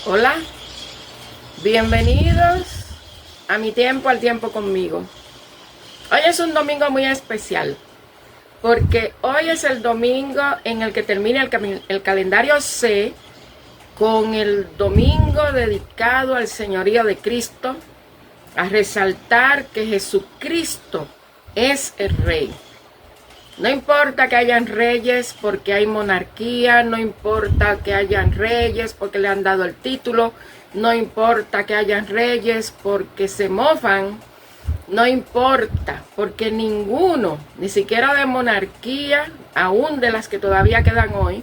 Hola, bienvenidos a mi tiempo, al tiempo conmigo. Hoy es un domingo muy especial porque hoy es el domingo en el que termina el calendario C con el domingo dedicado al señorío de Cristo, a resaltar que Jesucristo es el Rey. No importa que hayan reyes porque hay monarquía, no importa que hayan reyes porque le han dado el título, no importa que hayan reyes porque se mofan, no importa porque ninguno, ni siquiera de monarquía, aún de las que todavía quedan hoy,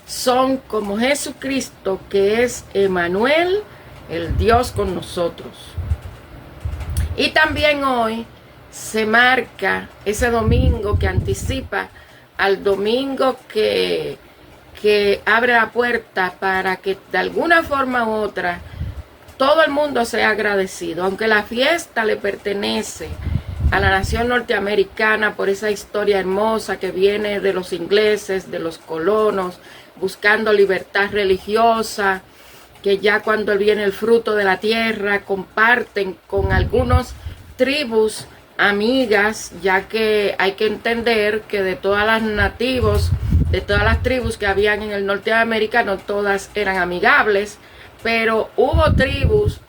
son como Jesucristo, que es Emmanuel, el Dios con nosotros. Y también hoy se marca ese domingo que anticipa al domingo que abre la puerta para que de alguna forma u otra todo el mundo sea agradecido, aunque la fiesta le pertenece a la nación norteamericana por esa historia hermosa que viene de los ingleses, de los colonos, buscando libertad religiosa, que ya cuando viene el fruto de la tierra comparten con algunas tribus amigas, ya que hay que entender que de todas las nativos, de todas las tribus que habían en el norte de América, no todas eran amigables, pero hubo tribus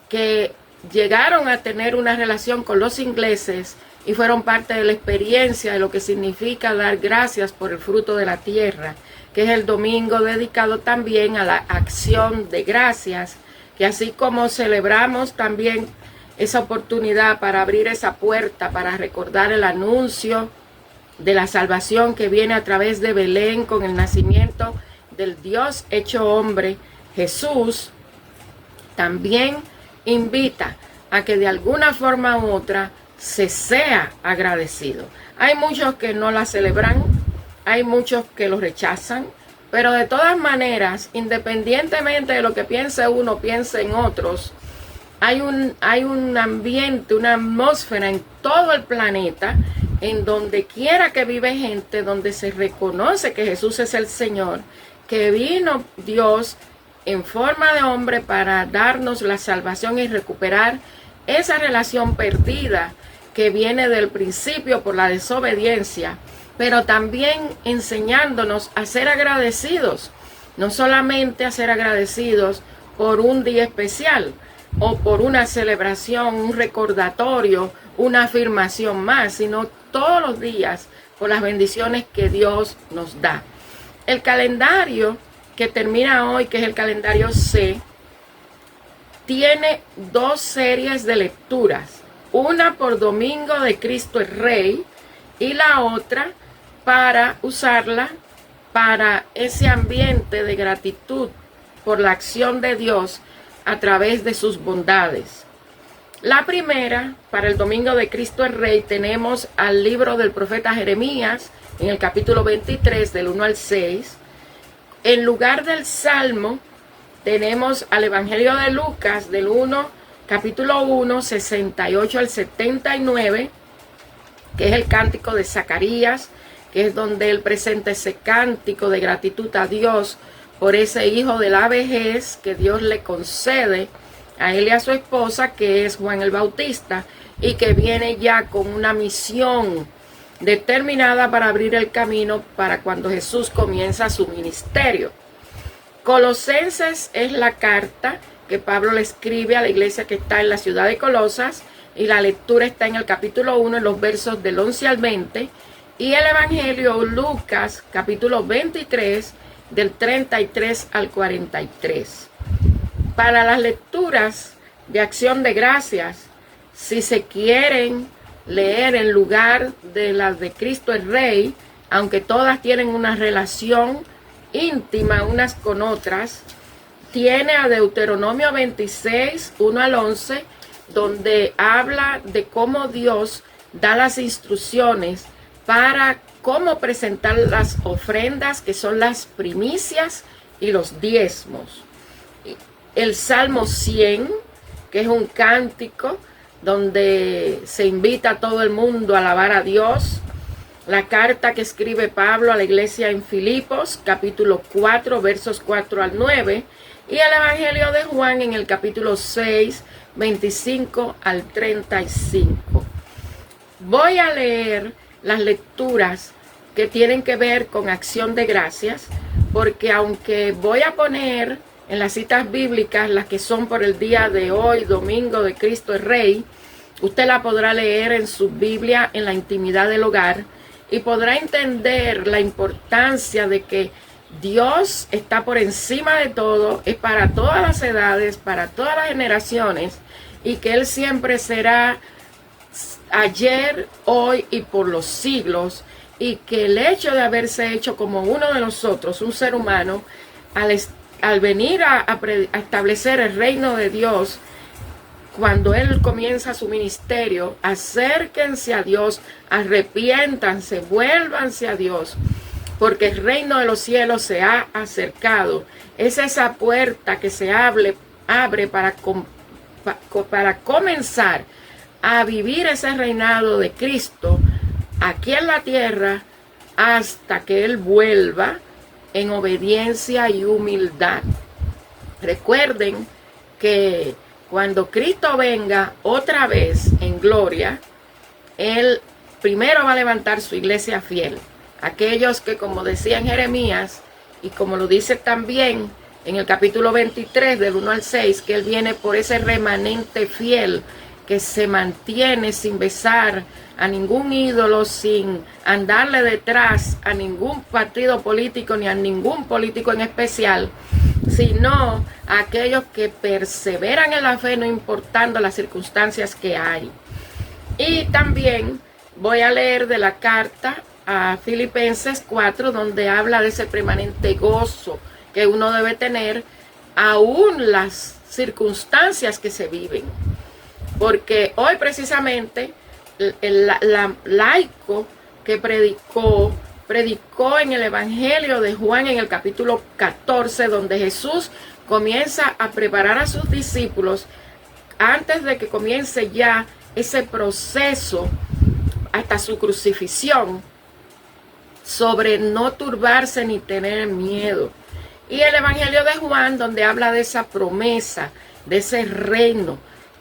que llegaron a tener una relación con los ingleses y fueron parte de la experiencia de lo que significa dar gracias por el fruto de la tierra, que es el domingo dedicado también a la acción de gracias, que así como celebramos también esa oportunidad para abrir esa puerta, para recordar el anuncio de la salvación que viene a través de Belén con el nacimiento del Dios hecho hombre, Jesús, también invita a que de alguna forma u otra se sea agradecido. Hay muchos que no la celebran, hay muchos que lo rechazan, pero de todas maneras, independientemente de lo que piense uno, piense en otros, hay un ambiente, una atmósfera en todo el planeta, en donde quiera que vive gente, donde se reconoce que Jesús es el Señor, que vino Dios en forma de hombre para darnos la salvación y recuperar esa relación perdida que viene del principio por la desobediencia, pero también enseñándonos a ser agradecidos, no solamente a ser agradecidos por un día especial, o por una celebración, un recordatorio, una afirmación más, sino todos los días por las bendiciones que Dios nos da. El calendario que termina hoy, que es el calendario C, tiene dos series de lecturas, una por Domingo de Cristo el Rey y la otra para usarla para ese ambiente de gratitud por la acción de Dios a través de sus bondades. La primera, para el Domingo de Cristo el Rey, tenemos al libro del profeta Jeremías, en el capítulo 23, del 1 al 6. En lugar del Salmo, tenemos al Evangelio de Lucas, del capítulo 1, 68 al 79, que es el cántico de Zacarías, que es donde él presenta ese cántico de gratitud a Dios por ese hijo de la vejez que Dios le concede a él y a su esposa, que es Juan el Bautista, y que viene ya con una misión determinada para abrir el camino para cuando Jesús comienza su ministerio. Colosenses es la carta que Pablo le escribe a la iglesia que está en la ciudad de Colosas, y la lectura está en el capítulo 1, en los versos del 11 al 20, y el Evangelio Lucas, capítulo 23, del 33 al 43. Para las lecturas de acción de gracias, si se quieren leer en lugar de las de Cristo el Rey, aunque todas tienen una relación íntima unas con otras, tiene a Deuteronomio 26, 1 al 11, donde habla de cómo Dios da las instrucciones para cómo presentar las ofrendas, que son las primicias y los diezmos. El Salmo 100, que es un cántico donde se invita a todo el mundo a alabar a Dios. la carta que escribe Pablo a la iglesia en Filipos, capítulo 4, versos 4 al 9, y el Evangelio de Juan en el capítulo 6, 25 al 35. Voy a leer las lecturas que tienen que ver con acción de gracias, porque aunque voy a poner en las citas bíblicas las que son por el día de hoy, domingo de Cristo el Rey, usted la podrá leer en su Biblia en la intimidad del hogar y podrá entender la importancia de que Dios está por encima de todo, es para todas las edades, para todas las generaciones, y que Él siempre será ayer, hoy y por los siglos, y que el hecho de haberse hecho como uno de nosotros, un ser humano, al venir a establecer el reino de Dios, cuando Él comienza su ministerio, acérquense a Dios, arrepiéntanse, vuélvanse a Dios, porque el reino de los cielos se ha acercado. Es esa puerta que se abre para comenzar a vivir ese reinado de Cristo aquí en la tierra hasta que Él vuelva en obediencia y humildad. Recuerden que cuando Cristo venga otra vez en gloria, Él primero va a levantar su iglesia fiel. Aquellos que, como decía en Jeremías, y como lo dice también en el capítulo 23, del 1 al 6, que Él viene por ese remanente fiel que se mantiene sin besar a ningún ídolo, sin andarle detrás a ningún partido político ni a ningún político en especial, sino a aquellos que perseveran en la fe, no importando las circunstancias que hay. Y también voy a leer de la carta a Filipenses 4, donde habla de ese permanente gozo que uno debe tener aún las circunstancias que se viven. Porque hoy precisamente el laico que predicó en el Evangelio de Juan en el capítulo 14, donde Jesús comienza a preparar a sus discípulos antes de que comience ya ese proceso hasta su crucifixión, sobre no turbarse ni tener miedo. Y el Evangelio de Juan, donde habla de esa promesa, de ese reino,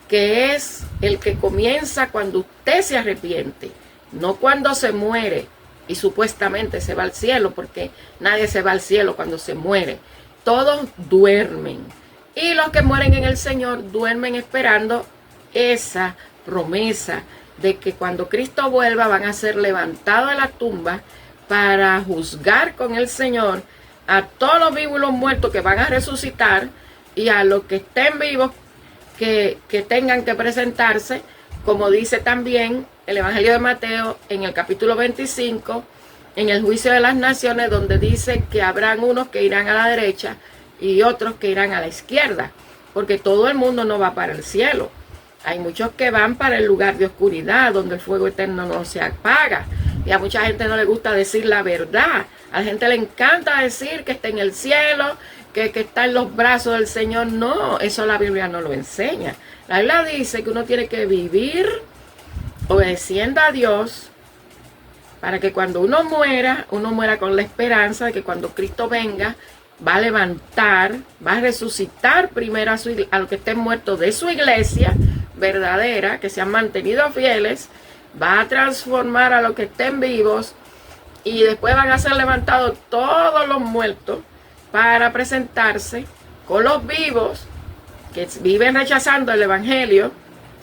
que es el que comienza cuando usted se arrepiente, no cuando se muere y supuestamente se va al cielo, porque nadie se va al cielo cuando se muere. Todos duermen. Y los que mueren en el Señor duermen esperando esa promesa de que cuando Cristo vuelva van a ser levantados de la tumba para juzgar con el Señor a todos los vivos y los muertos que van a resucitar, y a los que estén vivos que tengan que presentarse, como dice también el Evangelio de Mateo en el capítulo 25, en el juicio de las naciones, donde dice que habrán unos que irán a la derecha y otros que irán a la izquierda, porque todo el mundo no va para el cielo. Hay muchos que van para el lugar de oscuridad, donde el fuego eterno no se apaga. Y a mucha gente no le gusta decir la verdad. A la gente le encanta decir que está en el cielo, que está en los brazos del Señor. No, eso la Biblia no lo enseña. La Biblia dice que uno tiene que vivir obedeciendo a Dios, para que cuando uno muera con la esperanza de que cuando Cristo venga, va a levantar, va a resucitar primero a los que estén muertos de su iglesia verdadera, que se han mantenido fieles, va a transformar a los que estén vivos, y después van a ser levantados todos los muertos para presentarse con los vivos que viven rechazando el Evangelio,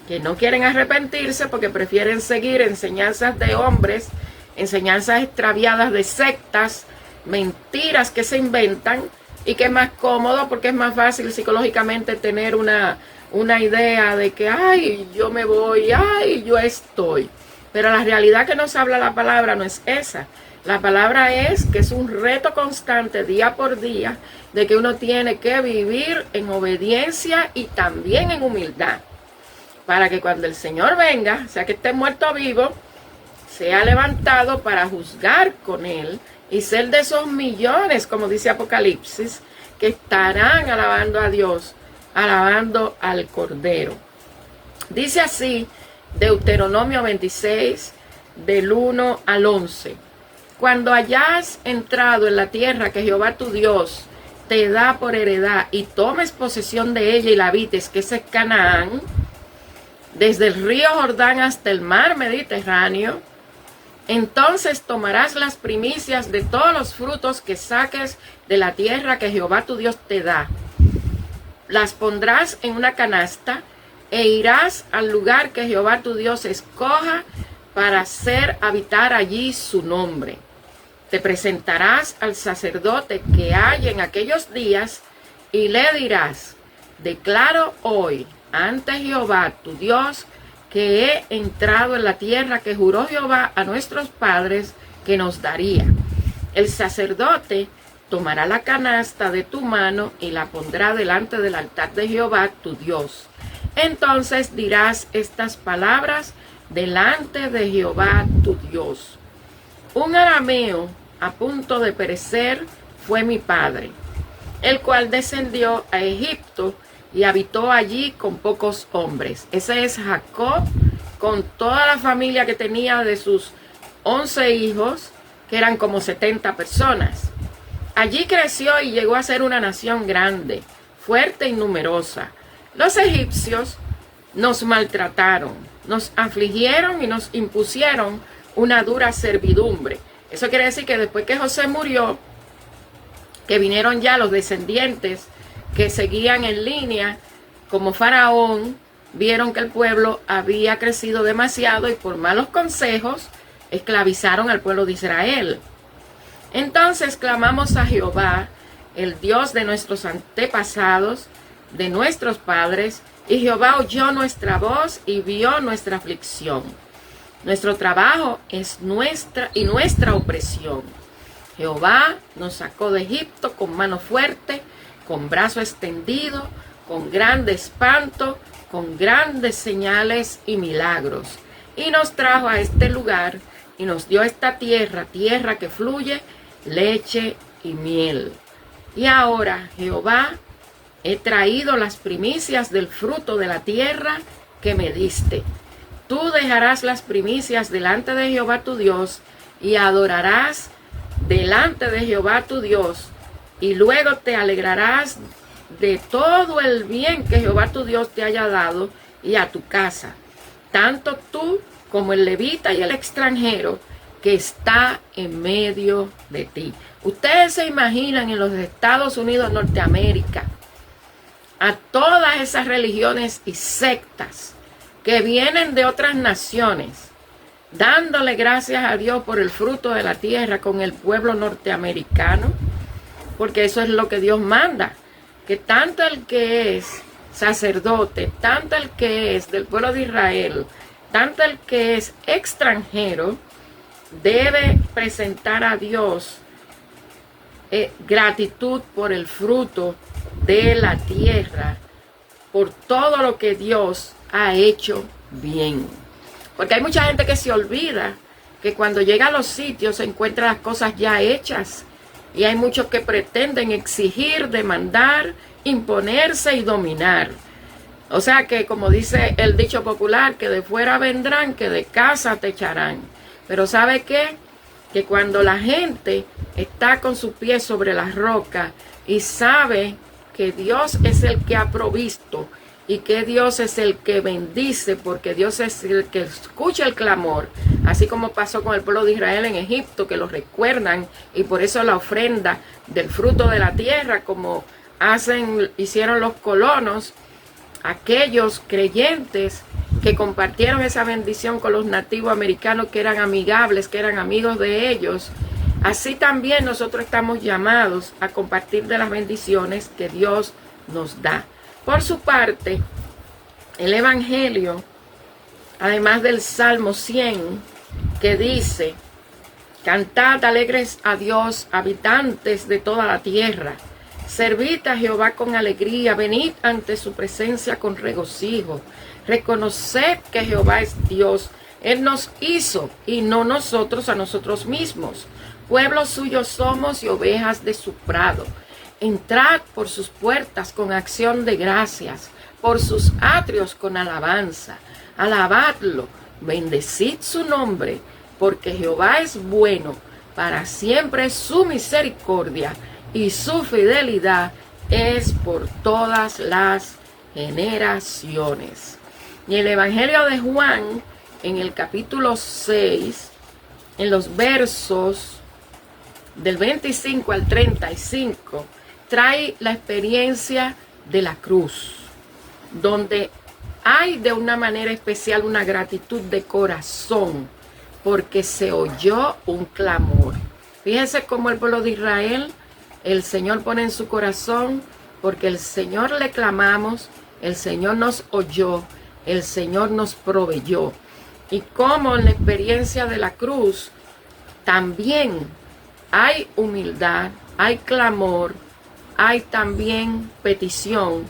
que no quieren arrepentirse porque prefieren seguir enseñanzas de hombres, enseñanzas extraviadas de sectas, mentiras que se inventan, y que es más cómodo porque es más fácil psicológicamente tener una idea de que, ay, yo me voy, ay, yo estoy. Pero la realidad que nos habla la palabra no es esa. La palabra es que es un reto constante día por día de que uno tiene que vivir en obediencia y también en humildad, para que cuando el Señor venga, sea que esté muerto o vivo, sea levantado para juzgar con Él y ser de esos millones, como dice Apocalipsis, que estarán alabando a Dios, alabando al Cordero. Dice así Deuteronomio 26, del 1 al 11. Cuando hayas entrado en la tierra que Jehová tu Dios te da por heredad y tomes posesión de ella y la habites, que es Canaán, desde el río Jordán hasta el mar Mediterráneo, entonces tomarás las primicias de todos los frutos que saques de la tierra que Jehová tu Dios te da. Las pondrás en una canasta e irás al lugar que Jehová tu Dios escoja para hacer habitar allí su nombre. Te presentarás al sacerdote que hay en aquellos días y le dirás: declaro hoy ante Jehová tu Dios que he entrado en la tierra que juró Jehová a nuestros padres que nos daría. El sacerdote tomará la canasta de tu mano y la pondrá delante del altar de Jehová tu Dios. Entonces dirás estas palabras delante de Jehová tu Dios: un arameo a punto de perecer fue mi padre, el cual descendió a Egipto y habitó allí con pocos hombres. Ese es Jacob, con toda la familia que tenía de sus 11 hijos, que eran como 70 personas. Allí creció y llegó a ser una nación grande, fuerte y numerosa. Los egipcios nos maltrataron, nos afligieron y nos impusieron una dura servidumbre. Eso quiere decir que después que José murió, que vinieron ya los descendientes que seguían en línea, como Faraón, vieron que el pueblo había crecido demasiado y por malos consejos esclavizaron al pueblo de Israel. Entonces clamamos a Jehová, el Dios de nuestros antepasados, de nuestros padres, y Jehová oyó nuestra voz y vio nuestra aflicción. Nuestro trabajo es nuestra opresión. Jehová nos sacó de Egipto con mano fuerte, con brazo extendido, con grande espanto, con grandes señales y milagros. Y nos trajo a este lugar y nos dio esta tierra, tierra que fluye leche y miel. Y ahora, Jehová, he traído las primicias del fruto de la tierra que me diste. Tú dejarás las primicias delante de Jehová tu Dios y adorarás delante de Jehová tu Dios, y luego te alegrarás de todo el bien que Jehová tu Dios te haya dado y a tu casa, tanto tú como el levita y el extranjero que está en medio de ti. Ustedes se imaginan en los Estados Unidos, Norteamérica, a todas esas religiones y sectas que vienen de otras naciones, dándole gracias a Dios por el fruto de la tierra con el pueblo norteamericano, porque eso es lo que Dios manda, que tanto el que es sacerdote, tanto el que es del pueblo de Israel, tanto el que es extranjero, debe presentar a Dios gratitud por el fruto de la tierra, por todo lo que Dios ha hecho bien. Porque hay mucha gente que se olvida que cuando llega a los sitios se encuentra las cosas ya hechas, y hay muchos que pretenden exigir, demandar, imponerse y dominar. O sea que, como dice el dicho popular, que de fuera vendrán, que de casa te echarán. Pero ¿sabe qué? Que cuando la gente está con sus pies sobre la roca y sabe que Dios es el que ha provisto y que Dios es el que bendice, porque Dios es el que escucha el clamor, así como pasó con el pueblo de Israel en Egipto, que lo recuerdan, y por eso la ofrenda del fruto de la tierra, como hicieron los colonos, aquellos creyentes que compartieron esa bendición con los nativos americanos, que eran amigables, que eran amigos de ellos. Así también nosotros estamos llamados a compartir de las bendiciones que Dios nos da. Por su parte, el Evangelio, además del Salmo 100, que dice: cantad alegres a Dios, habitantes de toda la tierra. Servid a Jehová con alegría, venid ante su presencia con regocijo. Reconoced que Jehová es Dios. Él nos hizo y no nosotros a nosotros mismos. Pueblo suyo somos y ovejas de su prado. Entrad por sus puertas con acción de gracias, por sus atrios con alabanza. Alabadlo, bendecid su nombre, porque Jehová es bueno, para siempre es su misericordia y su fidelidad es por todas las generaciones. Y el Evangelio de Juan, en el capítulo 6, en los versos del 25 al 35, trae la experiencia de la cruz, donde hay de una manera especial una gratitud de corazón, porque se oyó un clamor. Fíjense cómo el pueblo de Israel, el Señor pone en su corazón, porque el Señor le clamamos, el Señor nos oyó, el Señor nos proveyó. Y como en la experiencia de la cruz, también hay humildad, hay clamor, hay también petición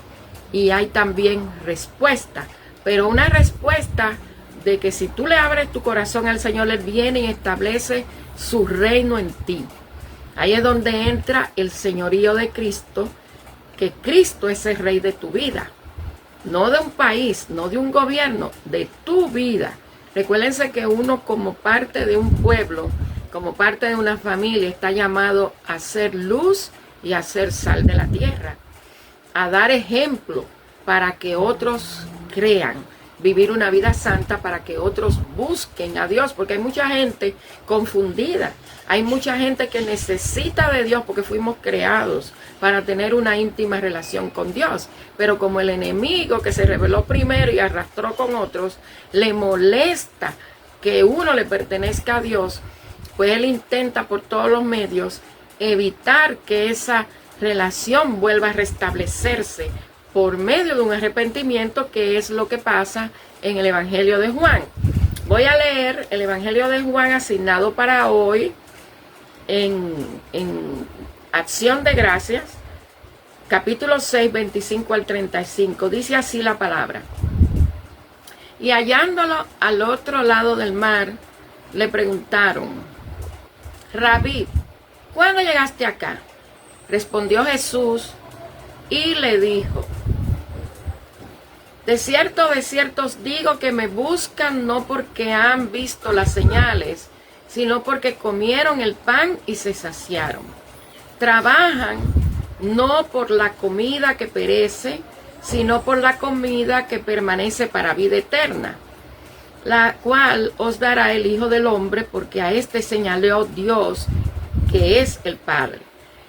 y hay también respuesta. Pero una respuesta de que si tú le abres tu corazón al Señor, Él viene y establece su reino en ti. Ahí es donde entra el señorío de Cristo, que Cristo es el rey de tu vida. No de un país, no de un gobierno, de tu vida. Recuérdense que uno como parte de un pueblo, como parte de una familia, está llamado a ser luz y a ser sal de la tierra. A dar ejemplo para que otros crean. Vivir una vida santa para que otros busquen a Dios, porque hay mucha gente confundida, hay mucha gente que necesita de Dios porque fuimos creados para tener una íntima relación con Dios, pero como el enemigo que se rebeló primero y arrastró con otros, le molesta que uno le pertenezca a Dios, pues él intenta por todos los medios evitar que esa relación vuelva a restablecerse por medio de un arrepentimiento, que es lo que pasa en el Evangelio de Juan. Voy a leer el Evangelio de Juan asignado para hoy en Acción de Gracias, capítulo 6, 25 al 35. Dice así la palabra. Y hallándolo al otro lado del mar, le preguntaron: Rabí, ¿cuándo llegaste acá? Respondió Jesús y le dijo: de cierto os digo que me buscan no porque han visto las señales, sino porque comieron el pan y se saciaron. Trabajan no por la comida que perece, sino por la comida que permanece para vida eterna, la cual os dará el Hijo del Hombre, porque a este señaló Dios, que es el Padre.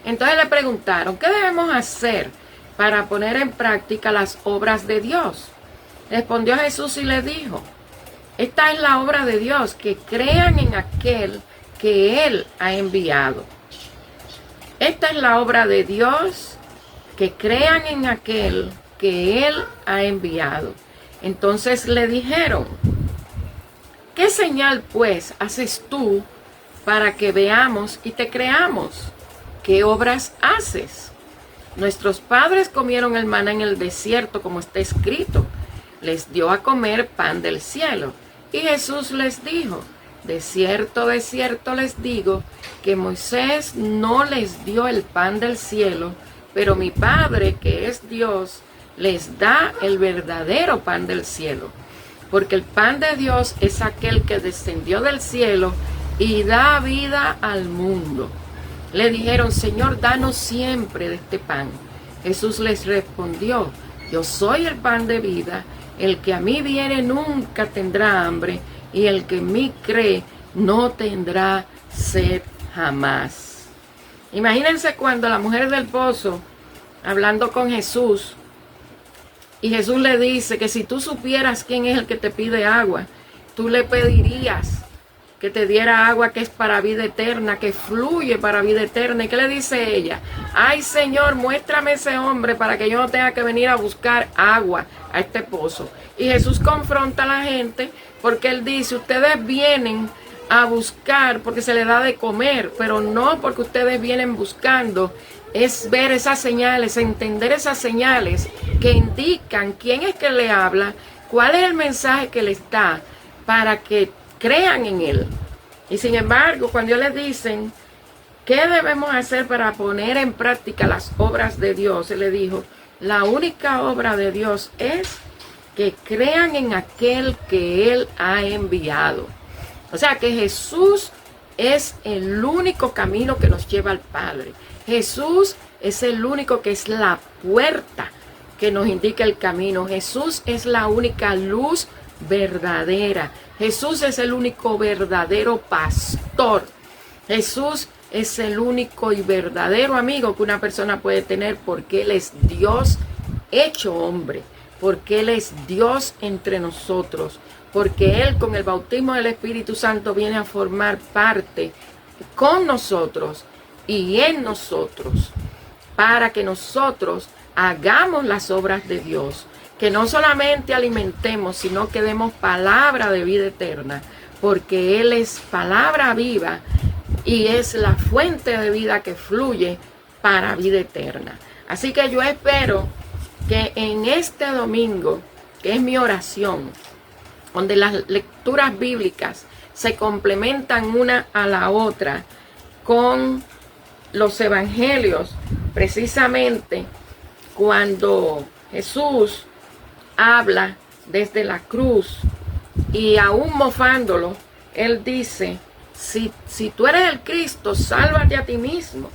Entonces le preguntaron: ¿qué debemos hacer para poner en práctica las obras de Dios? Respondió Jesús y le dijo: esta es la obra de Dios, que crean en aquel que Él ha enviado. Esta es la obra de Dios, que crean en aquel que Él ha enviado. Entonces le dijeron: ¿qué señal pues haces tú para que veamos y te creamos? ¿Qué obras haces? Nuestros padres comieron el maná en el desierto, como está escrito: les dio a comer pan del cielo. Y Jesús les dijo: de cierto les digo, que Moisés no les dio el pan del cielo, pero mi Padre, que es Dios, les da el verdadero pan del cielo. Porque el pan de Dios es aquel que descendió del cielo y da vida al mundo. Le dijeron: Señor, danos siempre de este pan. Jesús les respondió: yo soy el pan de vida. El que a mí viene nunca tendrá hambre, y el que en mí cree no tendrá sed jamás. Imagínense cuando la mujer del pozo, hablando con Jesús, y Jesús le dice que si tú supieras quién es el que te pide agua, tú le pedirías que te diera agua que es para vida eterna, que fluye para vida eterna. ¿Y qué le dice ella? Ay, Señor, muéstrame ese hombre para que yo no tenga que venir a buscar agua a este pozo. Y Jesús confronta a la gente porque Él dice: ustedes vienen a buscar porque se les da de comer, pero no porque ustedes vienen buscando. Es ver esas señales, entender esas señales que indican quién es que le habla, cuál es el mensaje que les da, para que crean en Él. Y sin embargo, cuando ellos les dicen: ¿qué debemos hacer para poner en práctica las obras de Dios? Él le dijo: la única obra de Dios es que crean en aquel que Él ha enviado. O sea que Jesús es el único camino que nos lleva al Padre. Jesús es el único que es la puerta que nos indica el camino. Jesús es la única luz verdadera. Jesús es el único verdadero pastor. Jesús es el único y verdadero amigo que una persona puede tener, porque Él es Dios hecho hombre, porque Él es Dios entre nosotros, porque Él con el bautismo del Espíritu Santo viene a formar parte con nosotros y en nosotros, para que nosotros hagamos las obras de Dios, que no solamente alimentemos, sino que demos palabra de vida eterna, porque Él es palabra viva y es la fuente de vida que fluye para vida eterna. Así que yo espero que en este domingo, que es mi oración, donde las lecturas bíblicas se complementan una a la otra con los evangelios, precisamente cuando Jesús habla desde la cruz y aún mofándolo, Él dice: si tú eres el Cristo, sálvate a ti mismo.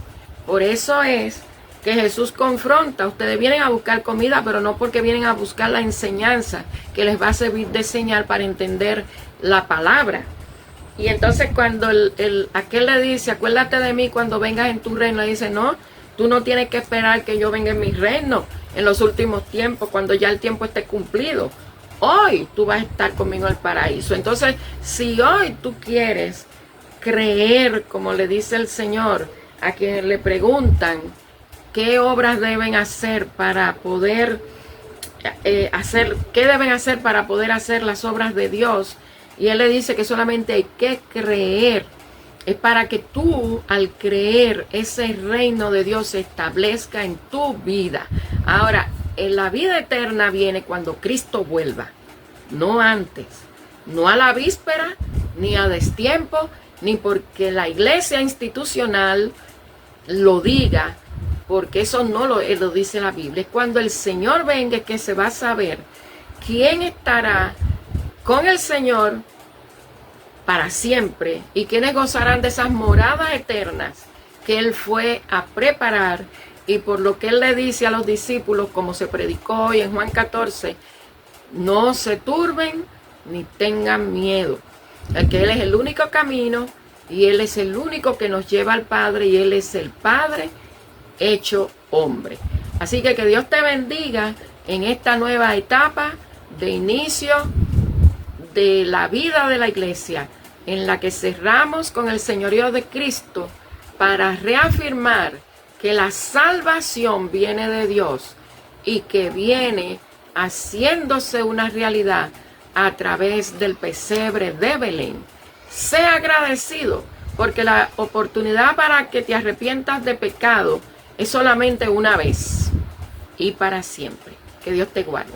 Por eso es que Jesús confronta: ustedes vienen a buscar comida, pero no porque vienen a buscar la enseñanza que les va a servir de señal para entender la palabra. Y entonces cuando aquel le dice: acuérdate de mí cuando vengas en tu reino, le dice: no, tú no tienes que esperar que yo venga en mi reino en los últimos tiempos, cuando ya el tiempo esté cumplido. Hoy tú vas a estar conmigo en el paraíso. Entonces, si hoy tú quieres creer, como le dice el Señor a quienes le preguntan qué obras deben hacer para poder qué deben hacer para poder hacer las obras de Dios, y Él le dice que solamente hay que creer. Es para que tú, al creer, ese reino de Dios se establezca en tu vida. Ahora, en la vida eterna viene cuando Cristo vuelva, no antes, no a la víspera, ni a destiempo, ni porque la iglesia institucional lo diga, porque eso no lo dice la Biblia. Es cuando el Señor venga que se va a saber quién estará con el Señor para siempre y quienes gozarán de esas moradas eternas que Él fue a preparar. Y por lo que Él le dice a los discípulos, como se predicó hoy en Juan 14, no se turben ni tengan miedo, porque Él es el único camino y Él es el único que nos lleva al Padre, y Él es el Padre hecho hombre. Así que Dios te bendiga en esta nueva etapa de inicio de la vida de la iglesia, en la que cerramos con el señorío de Cristo para reafirmar que la salvación viene de Dios y que viene haciéndose una realidad a través del pesebre de Belén. Sea agradecido, porque la oportunidad para que te arrepientas de pecado es solamente una vez y para siempre. Que Dios te guarde.